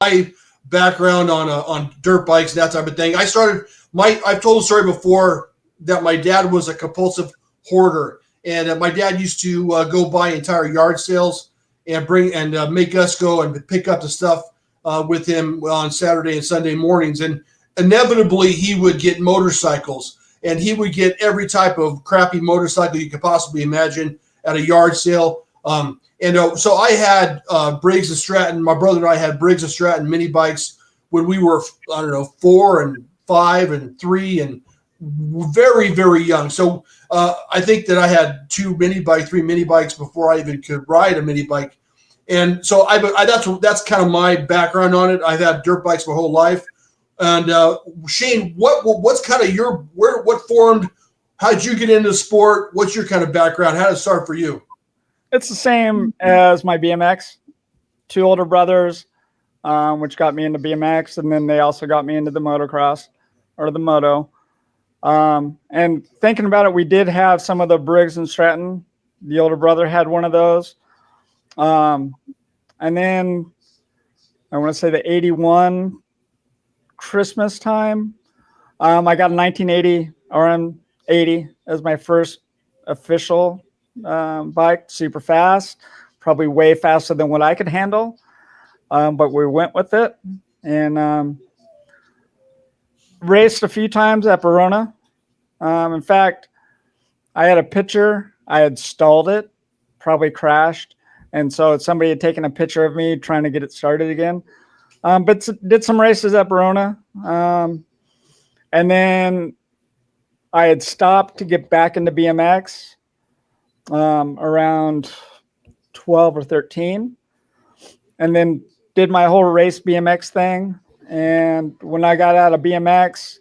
my background on dirt bikes, that type of thing. I've told the story before that my dad was a compulsive hoarder, and my dad used to go buy entire yard sales and make us go and pick up the stuff with him on Saturday and Sunday mornings. And inevitably he would get motorcycles, and he would get every type of crappy motorcycle you could possibly imagine at a yard sale. So I had Briggs and Stratton. My brother and I had Briggs and Stratton mini bikes when we were, 4 and 5 and 3 and very, very young. So I think that I had 3 mini bikes before I even could ride a mini bike. And so that's kind of my background on it. I've had dirt bikes my whole life. And Shane, what's kind of what formed? How did you get into the sport? What's your kind of background? How did it start for you? It's the same as my BMX. 2 older brothers, which got me into BMX, and then they also got me into the motocross or the moto. And thinking about it, we did have some of the Briggs and Stratton. The older brother had one of those. And then I want to say the 81 Christmas time, I got a 1980 RM80 as my first official bike, super fast, probably way faster than what I could handle. But we went with it and raced a few times at Verona. In fact, I had a picture. I had stalled it, probably crashed. And so somebody had taken a picture of me trying to get it started again. But did some races at Verona. And then I had stopped to get back into BMX around 12 or 13. And then did my whole race BMX thing. And when I got out of BMX,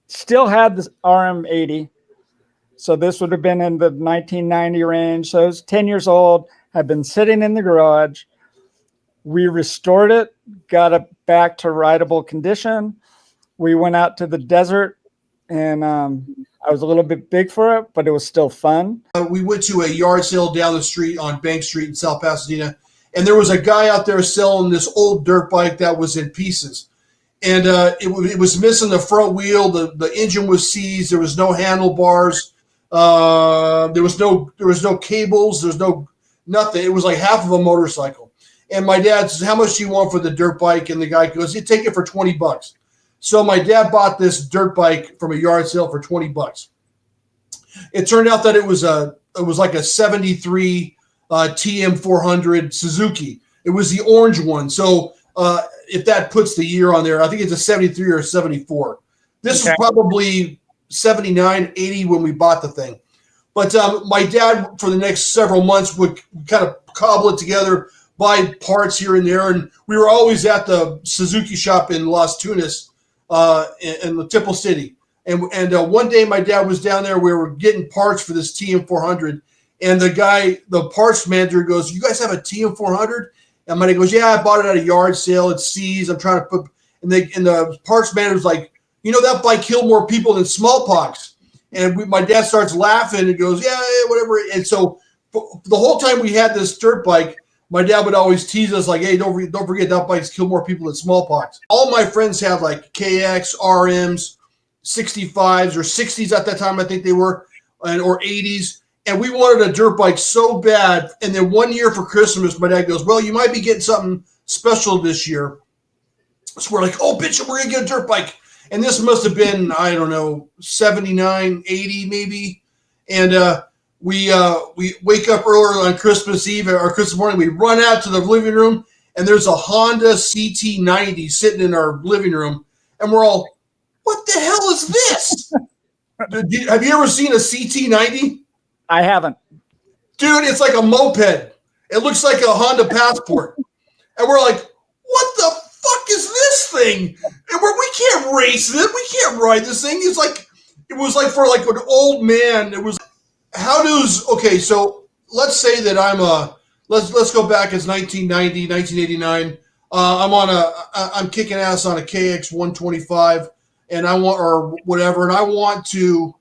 still had this RM80. So this would have been in the 1990 range. So it was 10 years old, had been sitting in the garage. We restored it, got it back to rideable condition. We went out to the desert, and I was a little bit big for it, but it was still fun. We went to a yard sale down the street on Bank Street in South Pasadena, and there was a guy out there selling this old dirt bike that was in pieces. And it was missing the front wheel. The engine was seized. There was no handlebars. There was no cables. There's no nothing. It was like half of a motorcycle. And my dad says, "How much do you want for the dirt bike?" And the guy goes, "You take it for $20." So my dad bought this dirt bike from a yard sale for $20. It turned out that it was like a 73 TM400 Suzuki. It was the orange one. So if that puts the year on there, I think it's a 73 or a 74. This was probably 79, 80 when we bought the thing. But my dad, for the next several months, would kind of cobble it together, buy parts here and there. And we were always at the Suzuki shop in Las Tunas in the Tipple City. And one day my dad was down there. We were getting parts for this TM400. And the parts manager goes, "You guys have a TM400? And my dad goes, "Yeah, I bought it at a yard sale. It's seized. I'm trying to put," and the parts manager's like, "You know, that bike killed more people than smallpox." And my dad starts laughing and goes, "Yeah, whatever." And so the whole time we had this dirt bike, my dad would always tease us like, "Hey, don't forget that bike's killed more people than smallpox." All my friends had like KX, RMs, 65s or 60s at that time, I think they were, or 80s. And we wanted a dirt bike so bad. And then one year for Christmas, my dad goes, "Well, you might be getting something special this year." So we're like, "Oh, bitch, we're going to get a dirt bike." And this must have been, I don't know, 79, 80 maybe. And we wake up early on Christmas Eve or Christmas morning. We run out to the living room, and there's a Honda CT90 sitting in our living room. And we're all, "What the hell is this?" Have you ever seen a CT90? I haven't. Dude, it's like a moped. It looks like a Honda Passport. And we're like, "What the fuck is this thing?" And we can't race it. We can't ride this thing. It was like for like an old man. It was, okay, so let's say that let's go back. It's 1990, 1989. I'm kicking ass on a KX 125 and I want to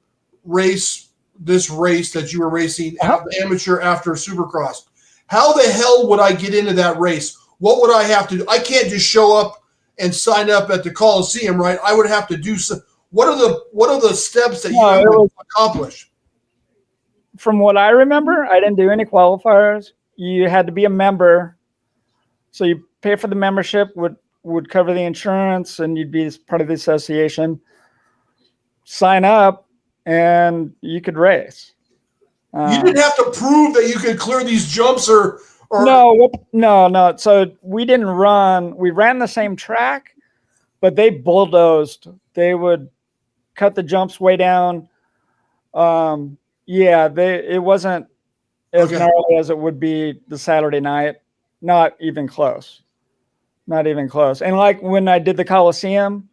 race this race that you were racing amateur after Supercross. How the hell would I get into that race? what would I have to do? I can't just show up and sign up at the Coliseum, right? I would have to do some. What are the steps that you have to accomplish? From what I remember, I didn't do any qualifiers. You had to be a member, so you pay for the membership, would cover the insurance, and you'd be part of the association. Sign up, and you could race. You didn't have to prove that you could clear these jumps or no. So we didn't run. We ran the same track, but they bulldozed. They would cut the jumps way down. It wasn't as gnarly as it would be the Saturday night. Not even close. Not even close. And like when I did the Coliseum,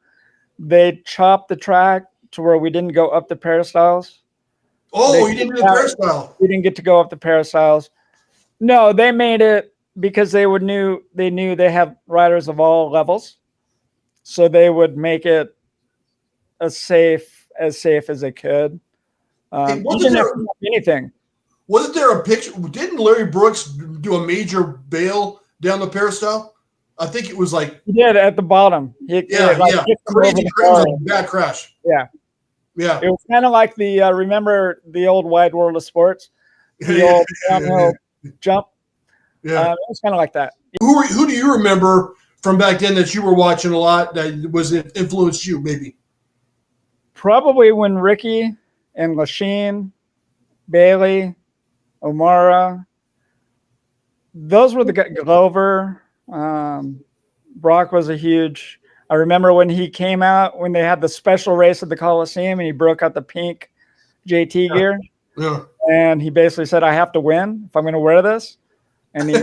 they chopped the track to where we didn't go up the peristyles. Oh, you didn't do the peristyle. We didn't get to go up the peristyles. No, they made it because they knew they have riders of all levels, so they would make it as safe as they could. Anything. Wasn't there a picture? Didn't Larry Brooks do a major bail down the peristyle? I think it was like he did at the bottom. Crazy, bad crash. Yeah. It was kind of like the remember the old Wide World of Sports, the old downhill jump. Yeah, it was kind of like that. Who do you remember from back then that you were watching a lot that was influenced you? Maybe probably when Ricky and Lachine, Bailey, O'Mara, those were the Glover. Brock was a huge. I remember when he came out, when they had the special race at the Coliseum and he broke out the pink JT gear. Yeah. And he basically said, I have to win if I'm going to wear this. And he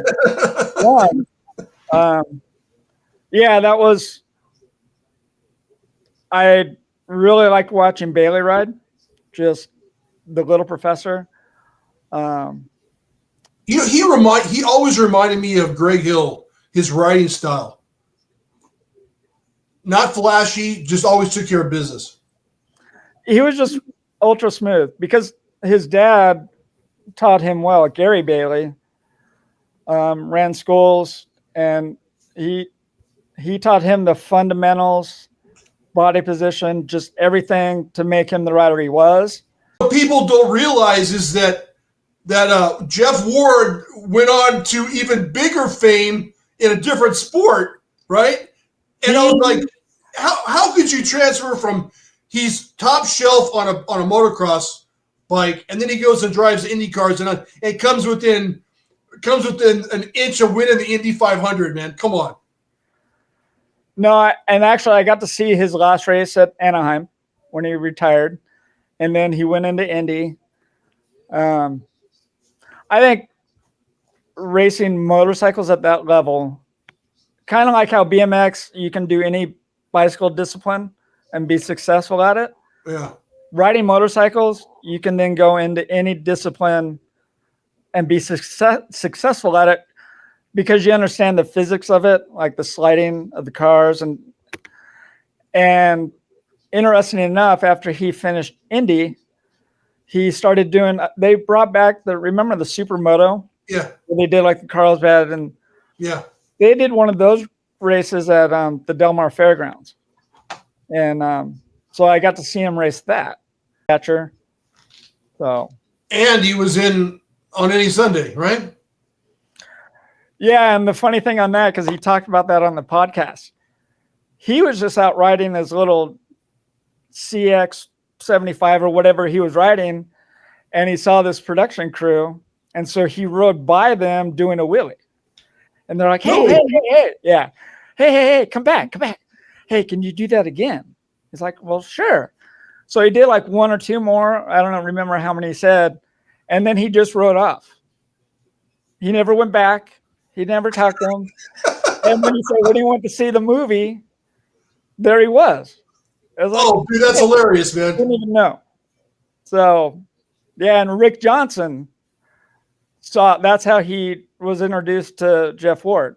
won. That was, I really liked watching Bailey ride, just the little professor. He always reminded me of Greg Hill, his riding style. Not flashy, just always took care of business. He was just ultra smooth because his dad taught him well. Gary Bailey ran schools, and he taught him the fundamentals, body position, just everything to make him the rider he was. What people don't realize is that Jeff Ward went on to even bigger fame in a different sport, right? And I was like, how could you transfer from he's top shelf on a motocross bike, and then he goes and drives Indy cars and it comes within an inch of winning the Indy 500, man. Come on. No, and actually I got to see his last race at Anaheim when he retired, and then he went into Indy. I think racing motorcycles at that level, kind of like how BMX, you can do any bicycle discipline and be successful at it. Yeah. Riding motorcycles, you can then go into any discipline and be successful at it because you understand the physics of it, like the sliding of the cars. And interesting enough, after he finished Indy, he started doing, they brought back remember the Supermoto? Yeah. Where they did like the Carlsbad, and they did one of those races at the Del Mar Fairgrounds. And so I got to see him race that catcher. So, and he was in on any Sunday, right? Yeah, and the funny thing on that, because he talked about that on the podcast, he was just out riding his little CX-75 or whatever he was riding, and he saw this production crew, and so he rode by them doing a wheelie. And they're like, hey, yeah. Hey, come back. Hey, can you do that again? He's like, well, sure. So he did like one or two more. I don't remember how many he said. And then he just rode off. He never went back. He never talked to him. And when he said, when he went to see the movie, there he was. I was like, dude, that's hilarious, man. I didn't even know. So, yeah, and Rick Johnson that's how he was introduced to Jeff Ward.